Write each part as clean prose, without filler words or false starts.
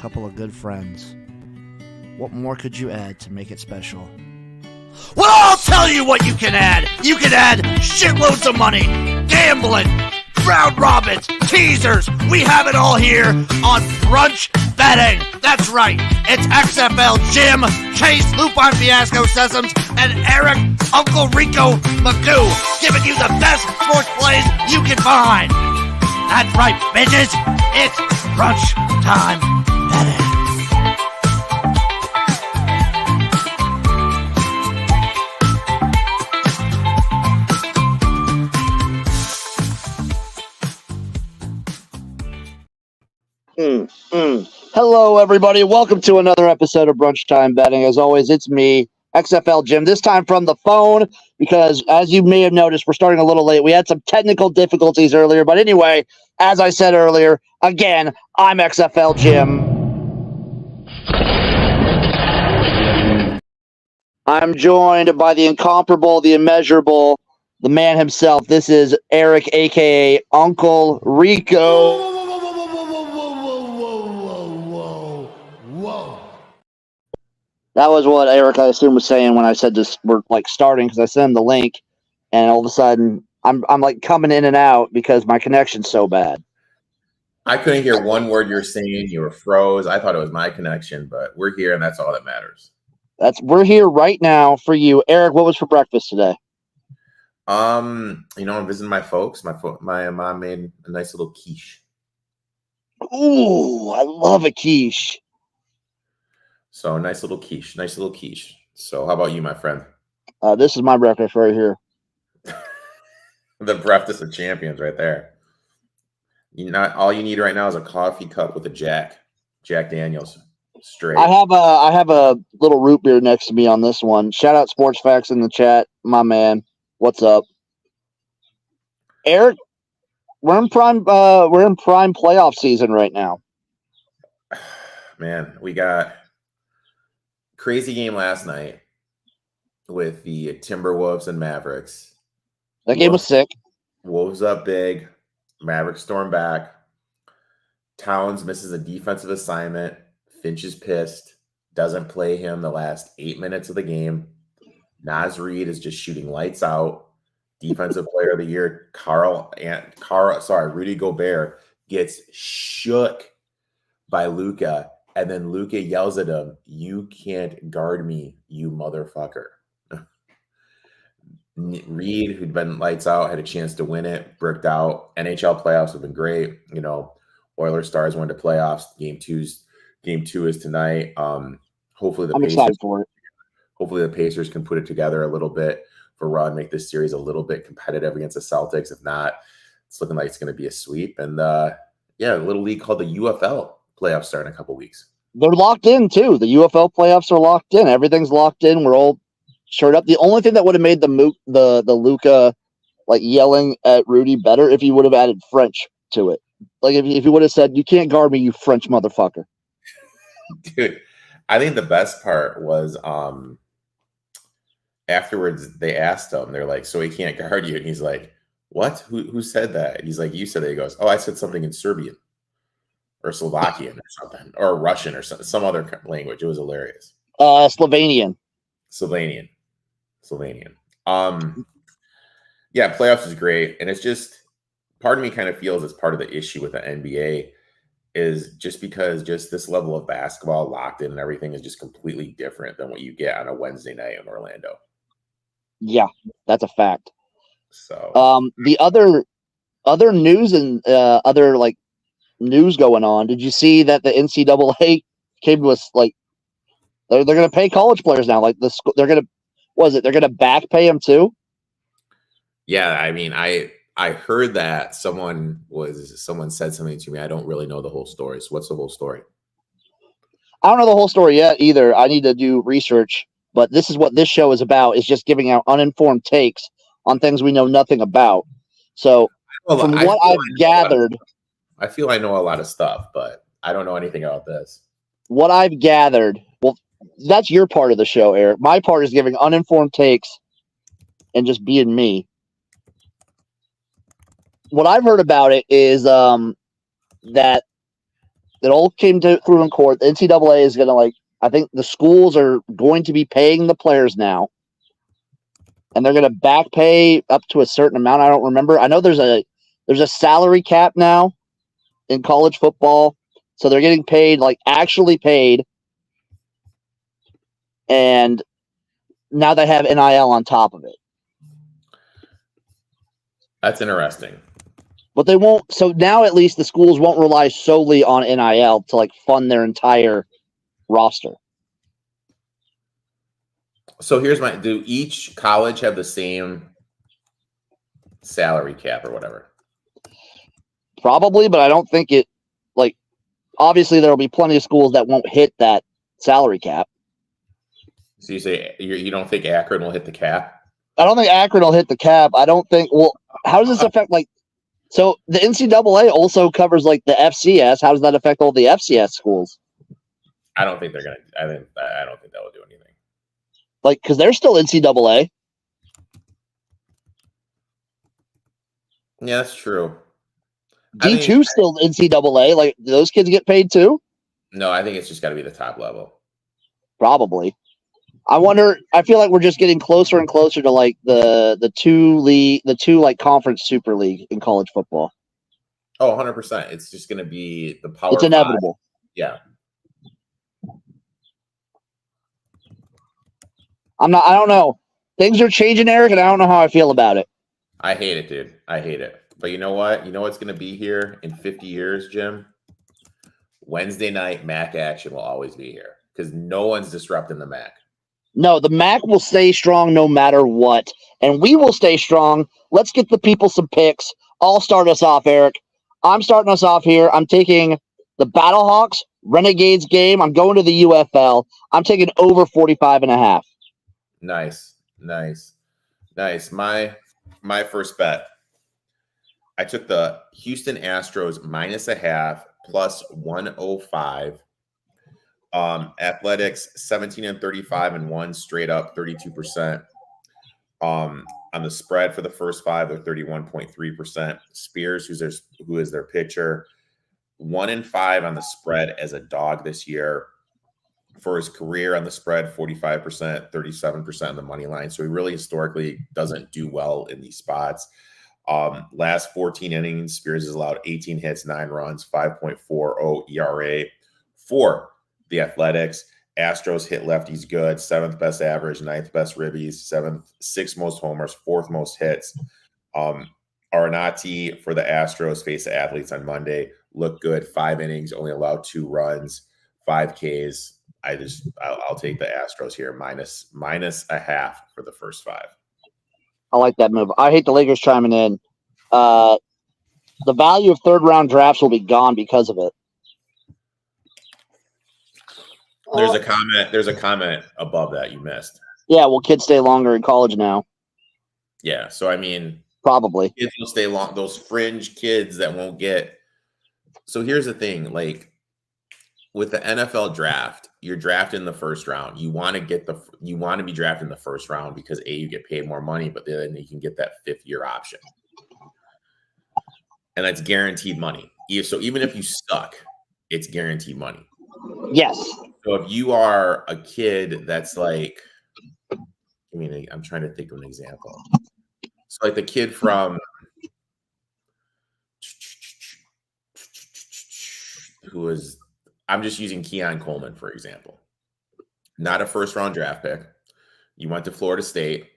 couple of good friends. What more could you add to make it special? Well, I'll tell you what you can add. You can add shitloads of money, gambling, round robins, teasers. We have it all here on Brunch Betting. That's right. It's XFL Jim, Chase, Lupine Fiasco, Sessoms, and Erik, Uncle Rico Magoo, giving you the best sports plays you can find. That's right, bitches. It's Brunchtime Betting. Hello, everybody. Welcome to another episode of Brunchtime Betting. As always, it's me, XFL Jim, this time from the phone because, as you may have noticed, we're starting a little late. We had some technical difficulties earlier, but anyway, as I said earlier, again, I'm XFL Jim. I'm joined by the incomparable, the immeasurable, the man himself. This is Erik, a.k.a. Uncle Rico. That was what Erik, I assume, was saying when I said this. We're like starting because I sent him the link, and all of a sudden I'm like coming in and out because my connection's so bad. I couldn't hear one word you're saying. You were froze. I thought it was my connection, but we're here, and that's all that matters. We're here right now for you, Erik. What was for breakfast today? I'm visiting my folks. My mom made a nice little quiche. Ooh, I love a quiche. So nice little quiche. So how about you, my friend? This is my breakfast right here. The breakfast of champions right there. All you need right now is a coffee cup with a Jack Daniels straight. I have a little root beer next to me on this one. Shout out Sports Facts in the chat, my man. What's up, Erik? We're in prime playoff season right now. Man, we got crazy game last night with the Timberwolves and Mavericks. That game was sick. Wolves up big. Mavericks storm back. Towns misses a defensive assignment. Finch is pissed. Doesn't play him the last 8 minutes of the game. Naz Reid is just shooting lights out. Defensive player of the year, Rudy Gobert gets shook by Luka. And then Luka yells at him, "You can't guard me, you motherfucker." Reed, who'd been lights out, had a chance to win it, bricked out. NHL playoffs have been great. Oilers Stars went to playoffs. Game two is tonight. Hopefully I'm excited for it. Hopefully the Pacers can put it together a little bit for Run, make this series a little bit competitive against the Celtics. If not, it's looking like it's going to be a sweep. And a little league called the UFL. Playoffs start in a couple weeks. They're locked in too. The UFL playoffs are locked in. Everything's locked in. We're all shirted up. The only thing that would have made the Luka like yelling at Rudy better if he would have added French to it. Like if he would have said, "You can't guard me, you French motherfucker." Dude, I think the best part was afterwards they asked him. They're like, "So he can't guard you?" And he's like, "What? Who said that?" And he's like, "You said that." He goes, "Oh, I said something in Serbian or Slovakian or something, or Russian or some other language." It was hilarious. Slovenian. Playoffs is great. And it's just, part of me kind of feels it's part of the issue with the NBA is just because just this level of basketball locked in and everything is just completely different than what you get on a Wednesday night in Orlando. Yeah, that's a fact. So the other news and other like news going on. Did you see that the NCAA came to us like they're going to pay college players now? Like they're going to back pay them too? Yeah, I mean, I heard that someone said something to me. I don't really know the whole story. So what's the whole story? I don't know the whole story yet either. I need to do research, but this is what this show is about, is just giving out uninformed takes on things we know nothing about. So from what I've gathered, I feel I know a lot of stuff, but I don't know anything about this. What I've gathered, well, that's your part of the show, Erik. My part is giving uninformed takes and just being me. What I've heard about it is that it all came through in court. The NCAA is going to I think the schools are going to be paying the players now, and they're going to back pay up to a certain amount. I don't remember. I know there's a salary cap now in college football, so they're getting paid, actually paid, and now they have NIL on top of it. That's interesting. But they won't. So now at least the schools won't rely solely on NIL to fund their entire roster. So here's do each college have the same salary cap or whatever? Probably, but I don't think it, obviously there will be plenty of schools that won't hit that salary cap. So you say you don't think Akron will hit the cap? I don't think Akron will hit the cap. I don't think, how does this affect, so the NCAA also covers, the FCS. How does that affect all the FCS schools? I don't think they're going to, I don't think that will do anything. Because they're still NCAA. Yeah, that's true. D2 still NCAA. Do those kids get paid too? No, I think it's just got to be the top level. Probably. I wonder. I feel like we're just getting closer and closer to the two conference super league in college football. Oh, 100%. It's just going to be the power. It's inevitable. Yeah. I don't know. Things are changing, Eric, and I don't know how I feel about it. I hate it, dude. I hate it. But you know what? You know what's going to be here in 50 years, Jim? Wednesday night MAC action will always be here because no one's disrupting the MAC. No, the MAC will stay strong no matter what, and we will stay strong. Let's get the people some picks. I'll start us off, Eric. I'm starting us off here. I'm taking the Battlehawks Renegades game. I'm going to the UFL. I'm taking over 45.5. Nice. My first bet. I took the Houston Astros -0.5 plus 105. Athletics 17-35 and 1 straight up 32%. On the spread for the first 5, they're 31.3%. Spears, who is their pitcher, 1-5 on the spread as a dog this year. For his career on the spread, 45%, 37% on the money line. So he really historically doesn't do well in these spots. Last 14 innings, Spears has allowed 18 hits, 9 runs, 5.40 ERA for the Athletics. Astros hit lefties good, 7th best average, 9th best ribbies, 6th most homers, 4th most hits. Arenati for the Astros face the Athletes on Monday. Looked good, 5 innings, only allowed 2 runs, 5 Ks. I'll take the Astros here minus a half for the first 5. I like that move. I hate the Lakers chiming in. The value of third round drafts will be gone because of it. There's a comment above that you missed. Yeah, will kids stay longer in college now? Yeah, so I mean, probably kids will stay long. Those fringe kids that won't get. So here's the thing, with the NFL draft, you're drafted in the first round. You want to be drafted in the first round because you get paid more money, but then you can get that 5th-year option. And that's guaranteed money. So even if you suck, it's guaranteed money. Yes. So if you are a kid that's I'm trying to think of an example. So the kid from I'm just using Keon Coleman, for example. Not a first-round draft pick. You went to Florida State.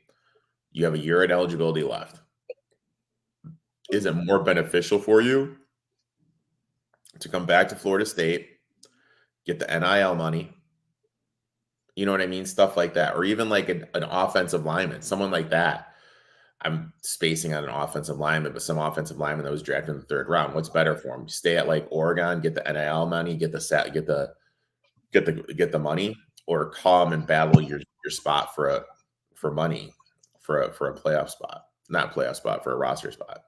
You have a year at eligibility left. Is it more beneficial for you to come back to Florida State, get the NIL money? You know what I mean? Stuff like that. Or even an offensive lineman, someone like that. I'm spacing on an offensive lineman, but some offensive lineman that was drafted in the 3rd round. What's better for him? Stay at Oregon, get the NIL money, get the money, or come and battle your spot for money for a playoff spot, not playoff spot, for a roster spot.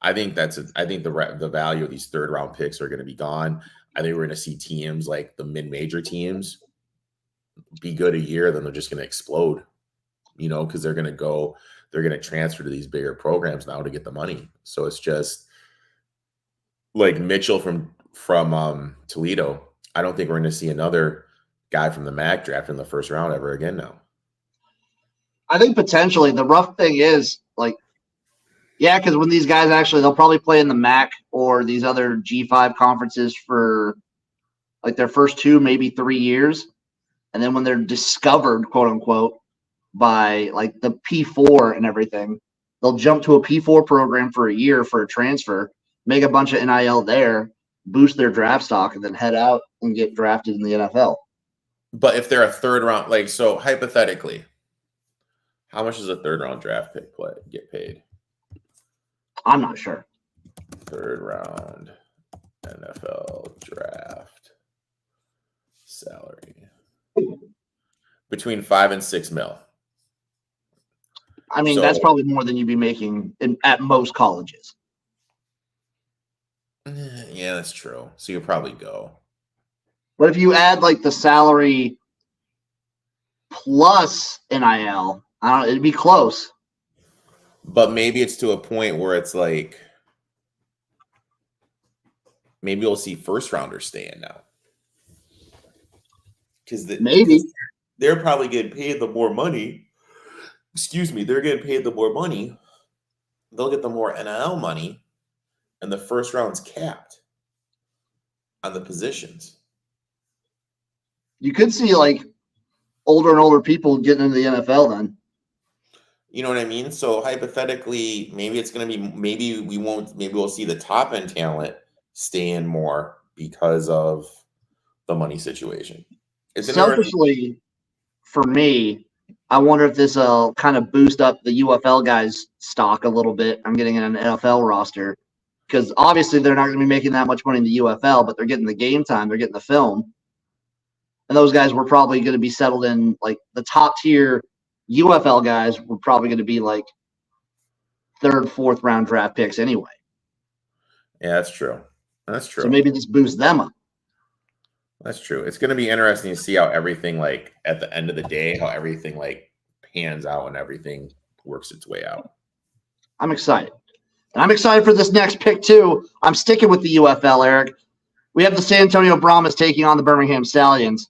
I think the value of these 3rd round picks are going to be gone. I think we're going to see teams like the mid-major teams be good a year, then they're just going to explode, because they're going to transfer to these bigger programs now to get the money. So it's just like Mitchell from from Toledo. I don't think we're going to see another guy from the MAC draft in the first round ever again now. I think potentially. The rough thing is, like, yeah, because when these guys they'll probably play in the MAC or these other G5 conferences for like their first 2, maybe 3 years. And then when they're discovered, quote unquote, by like the P4 and everything, they'll jump to a P4 program for a year for a transfer, make a bunch of NIL there, boost their draft stock, and then head out and get drafted in the NFL. But if they're a third round, like, so hypothetically, how much does a third round draft pick get paid? I'm not sure. Third round NFL draft salary between 5 and 6 mil. I mean, that's probably more than you'd be making at most colleges. Yeah, that's true. So you'll probably go. But if you add like the salary plus NIL, it'd be close. But maybe it's to a point where it's like, maybe we'll see first rounders stay in now. Because they're probably getting paid the more money. Excuse me, they're getting paid the more money. They'll get the more NIL money, and the first round's capped on the positions. You could see like older and older people getting into the NFL then. You know what I mean? So hypothetically, maybe it's going to be, maybe we'll see the top end talent stay in more because of the money situation. Selfishly, for me, I wonder if this will kind of boost up the UFL guys' stock a little bit. I'm getting an NFL roster because obviously they're not going to be making that much money in the UFL, but they're getting the game time, they're getting the film. And those guys were probably going to be settled in, like the top tier UFL guys were probably going to be like 3rd, 4th round draft picks anyway. Yeah, that's true. That's true. So maybe this boosts them up. That's true. It's going to be interesting to see how everything, like at the end of the day, how everything like pans out and everything works its way out. I'm excited. And I'm excited for this next pick too. I'm sticking with the UFL, Erik. We have the San Antonio Brahmas taking on the Birmingham Stallions.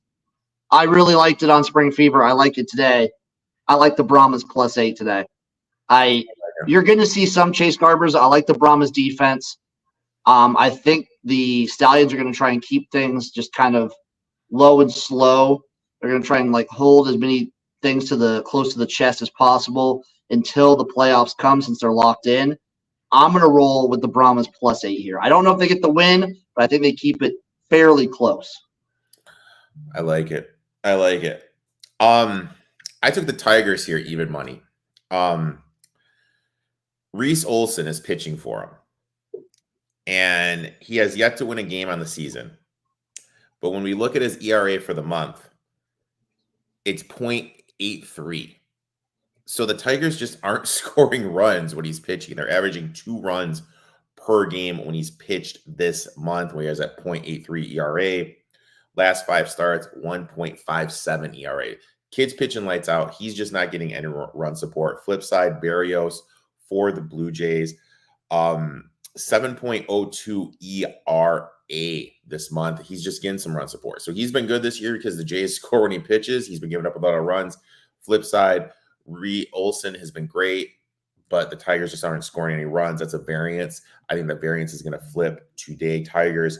I really liked it on Spring Fever. I like it today. I like the Brahmas +8 today. You're going to see some Chase Garbers. I like the Brahmas defense. I think the Stallions are going to try and keep things just kind of low and slow. They're going to try and like hold as many things close to the chest as possible until the playoffs come, since they're locked in. I'm going to roll with the Brahmas +8 here. I don't know if they get the win, but I think they keep it fairly close. I like it. I took the Tigers here, even money. Reese Olson is pitching for him, and he has yet to win a game on the season. But when we look at his ERA for the month, it's 0.83. So the Tigers just aren't scoring runs when he's pitching. They're averaging 2 runs per game when he's pitched this month, where he has that 0.83 ERA. Last 5 starts, 1.57 ERA. Kid's pitching lights out. He's just not getting any run support. Flip side, Barrios for the Blue Jays, 7.02 ERA this month. He's just getting some run support. So he's been good this year because the Jays score when he pitches. He's been giving up a lot of runs. Flip side, Olson has been great, but the Tigers just aren't scoring any runs. That's a variance. I think the variance is going to flip today. Tigers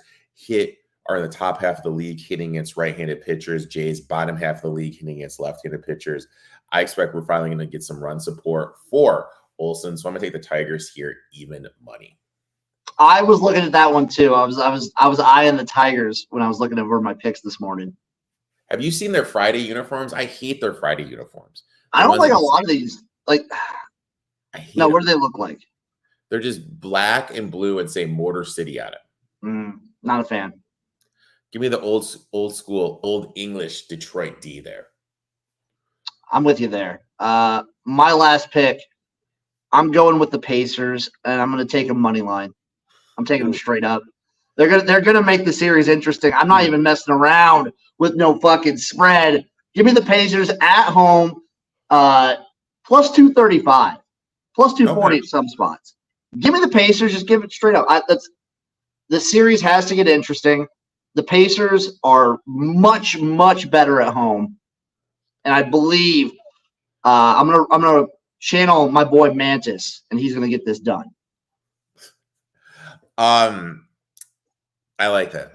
are in the top half of the league hitting against right-handed pitchers. Jays bottom half of the league hitting against left-handed pitchers. I expect we're finally going to get some run support for Olson, so I'm going to take the Tigers here, even money. I was looking at that one too. I was eyeing the Tigers when I was looking over my picks this morning. Have you seen their Friday uniforms? I hate their Friday uniforms. I don't like a lot of these. Like, no, what do they look like? They're just black and blue and say Motor City on it. Not a fan. Give me the old school, old English Detroit D there. I'm with you there. My last pick, I'm going with the Pacers, and I'm going to take a money line. I'm taking them straight up. They're gonna make the series interesting. I'm not even messing around with no fucking spread. Give me the Pacers at home, plus 235, plus 240 at some spots. Give me the Pacers. Just give it straight up. the series has to get interesting. The Pacers are much, much better at home, and I believe I'm gonna channel my boy Mantis, and he's gonna get this done. I like that.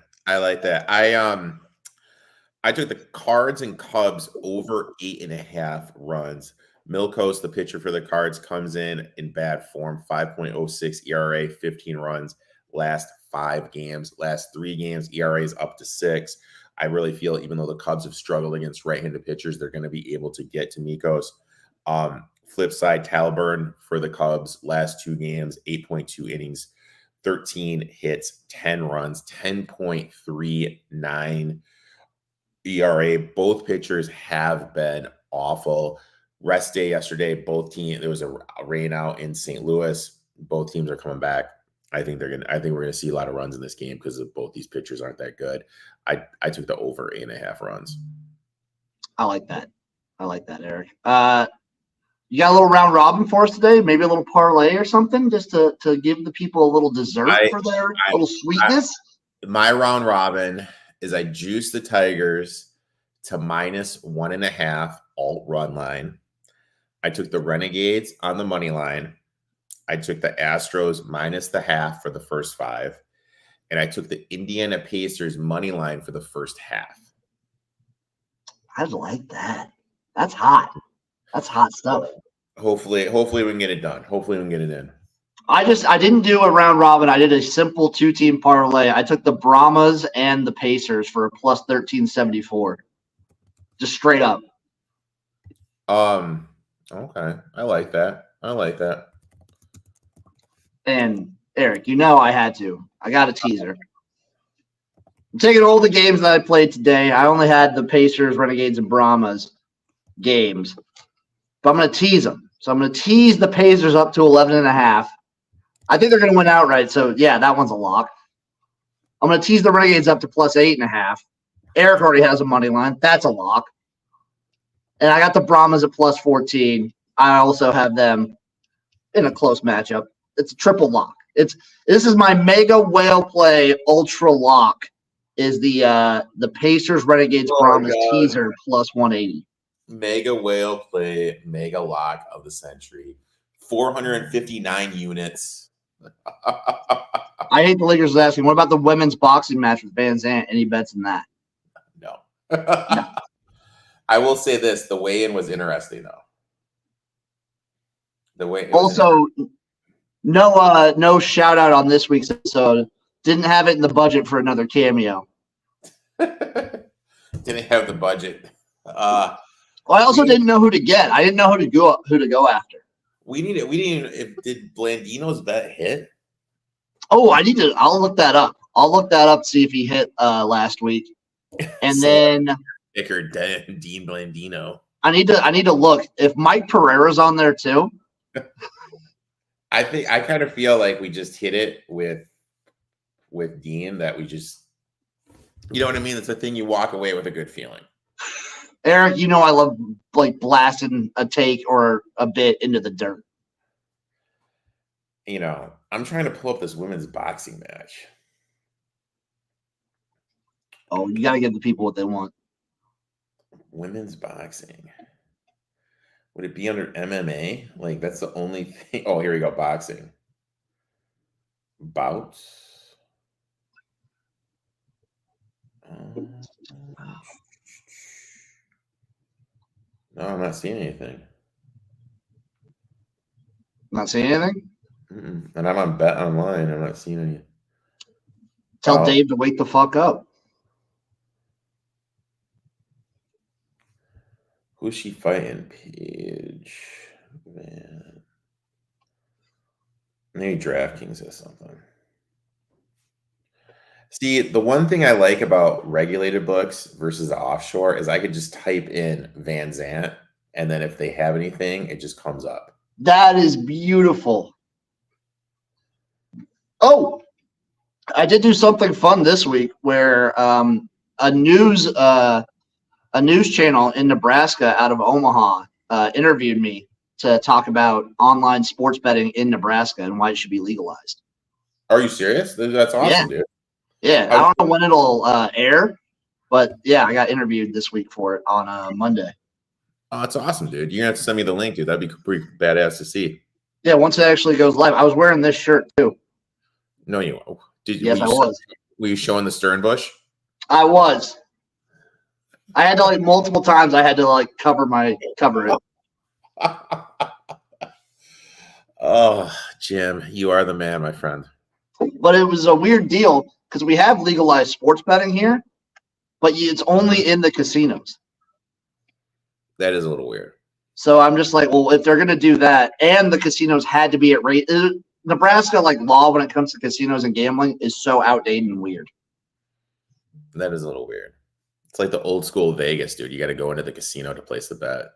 I took the Cards and Cubs over 8.5 runs. Milkos, the pitcher for the Cards, comes in bad form. 5.06 ERA, 15 runs. Last 5 games. Last 3 games, ERA is up to 6. I really feel even though the Cubs have struggled against right-handed pitchers, they're going to be able to get to Milkos. Flip side, Talburn for the Cubs, last 2 games, 8.2 innings, 13 hits, 10 runs, 10.39 ERA. Both pitchers have been awful. Rest day yesterday, both teams, there was a rain out in St. Louis. Both teams are coming back. I think we're gonna see a lot of runs in this game because both these pitchers aren't that good. I took the over 8.5 runs. I like that, Erik. You got a little round robin for us today? Maybe a little parlay or something, just to give the people a little dessert for their little sweetness. My round robin is I juiced the Tigers to -1.5 alt run line. I took the Renegades on the money line. I took the Astros -0.5 for the first 5. And I took the Indiana Pacers money line for the first half. I like that. That's hot. That's hot stuff. Hopefully we can get it done. Hopefully we can get it in. I didn't do a round robin. I did a simple 2-team parlay. I took the Brahmas and the Pacers for a plus 1374. Just straight up. Okay. I like that. And Erik, I had to. I got a teaser. I'm taking all the games that I played today. I only had the Pacers, Renegades, and Brahmas games. But I'm going to tease them. So I'm going to tease the Pacers up to 11.5. I think they're going to win outright. So, yeah, that one's a lock. I'm going to tease the Renegades up to plus 8.5. Erik already has a money line. That's a lock. And I got the Brahmas at plus 14. I also have them in a close matchup. It's a triple lock. This is my mega whale play ultra lock is the Pacers, Renegades, Brahmas teaser plus 180. Mega whale play, mega lock of the century. 459 units. I hate the Lakers asking, what about the women's boxing match with Van Zandt? Any bets in that? No. I will say this. The weigh-in was interesting, though. Also, no shout-out on this week's episode. Didn't have it in the budget for another cameo. Didn't have the budget. I also didn't know who to get. I didn't know who to go after. We did Blandino's bet hit? Oh, I'll look that up. See if he hit last week. And then Picker Dean Blandino. I need to look if Mike Pereira's on there too. I kind of feel like we just hit it with Dean, that we just, you know what I mean? It's a thing you walk away with a good feeling. Erik, I love like blasting a take or a bit into the dirt. I'm trying to pull up this women's boxing match. Oh, you got to give the people what they want. Women's boxing. Would it be under MMA? Like, that's the only thing. Oh, here we go. Boxing. Bouts. No, I'm not seeing anything. Not seeing anything? Mm-mm. And I'm on Bet Online. I'm not seeing any. Tell Dave to wake the fuck up. Who's she fighting? Paige. Man. Maybe DraftKings has something. See, the one thing I like about regulated books versus offshore is I could just type in Van Zandt, and then if they have anything, it just comes up. That is beautiful. Oh, I did do something fun this week where a news channel in Nebraska out of Omaha interviewed me to talk about online sports betting in Nebraska and why it should be legalized. Are you serious? That's awesome, dude. Yeah. I don't know when it'll air, but yeah, I got interviewed this week for it on Monday. Oh, that's awesome, dude. You're gonna have to send me the link, dude. That'd be pretty badass to see. Yeah, once it actually goes live. I was wearing this shirt too. No, you won't. Yes, I was. Were you showing the stern bush? I was. I had to multiple times. I had to cover it. Oh, Jim, you are the man, my friend. But it was a weird deal because we have legalized sports betting here, but it's only in the casinos. That is a little weird. So I'm just like, well, if they're going to do that, and the casinos had to be at rate, Nebraska law when it comes to casinos and gambling is so outdated and weird. That is a little weird. It's like the old school Vegas, dude. You got to go into the casino to place the bet.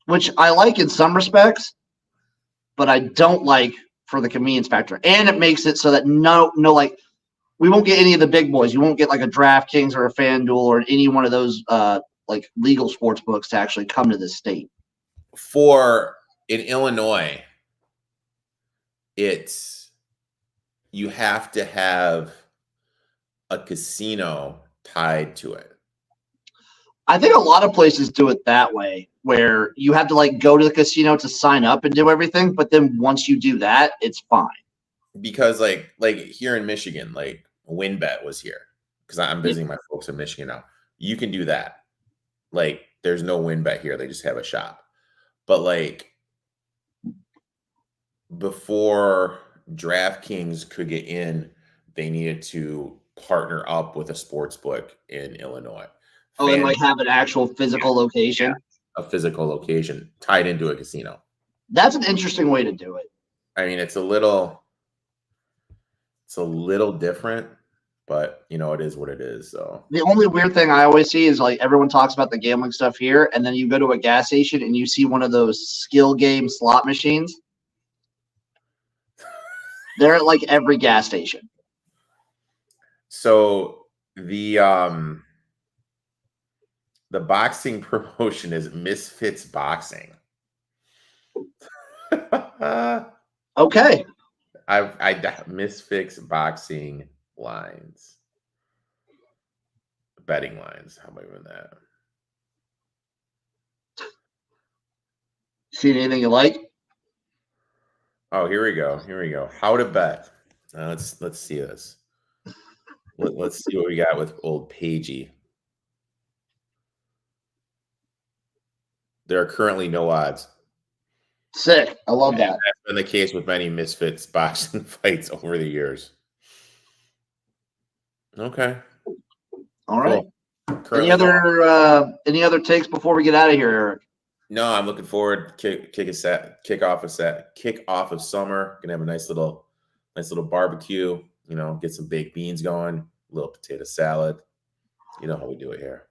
Which I like in some respects, but I don't like for the convenience factor. And it makes it so that we won't get any of the big boys. You won't get a DraftKings or a FanDuel or any one of those legal sports books to actually come to this state. In Illinois, you have to have a casino tied to it. I think a lot of places do it that way, where you have to go to the casino to sign up and do everything. But then once you do that, it's fine. Because like here in Michigan, WinBet was here because I'm visiting my folks in Michigan now. You can do that. There's no WinBet here. They just have a shop. But before DraftKings could get in, they needed to partner up with a sports book in Illinois. Oh, and have an actual physical location? A physical location tied into a casino. That's an interesting way to do it. I mean, it's a little different, but it is what it is. So the only weird thing I always see is everyone talks about the gambling stuff here, and then you go to a gas station and you see one of those skill game slot machines. They're at every gas station. So the boxing promotion is Misfits Boxing. Okay. I Misfits Boxing lines. Betting lines. How am I doing that? See anything you like? Oh, here we go. How to bet. Let's see this. Let's see what we got with old Pagey. There are currently no odds. Sick. I love that. That's been the case with many Misfits boxing fights over the years. Okay. All right. Cool. Any other takes before we get out of here, Erik? No, I'm looking forward to kick off of summer. Gonna have a nice little barbecue. Get some baked beans going, a little potato salad. You know how we do it here.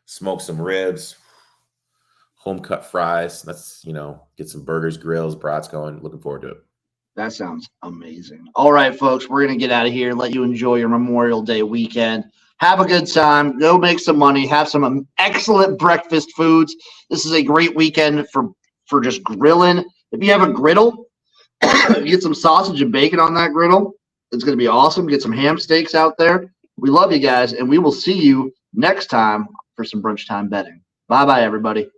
Smoke some ribs, home cut fries. Let's get some burgers, grills, brats going. Looking forward to it. That sounds amazing. All right, folks, we're gonna get out of here. Let you enjoy your Memorial Day weekend. Have a good time. Go make some money. Have some excellent breakfast foods. This is a great weekend for just grilling. If you have a griddle, you get some sausage and bacon on that griddle. It's going to be awesome. Get some ham steaks out there. We love you guys, and we will see you next time for some Brunchtime Betting. Bye-bye, everybody.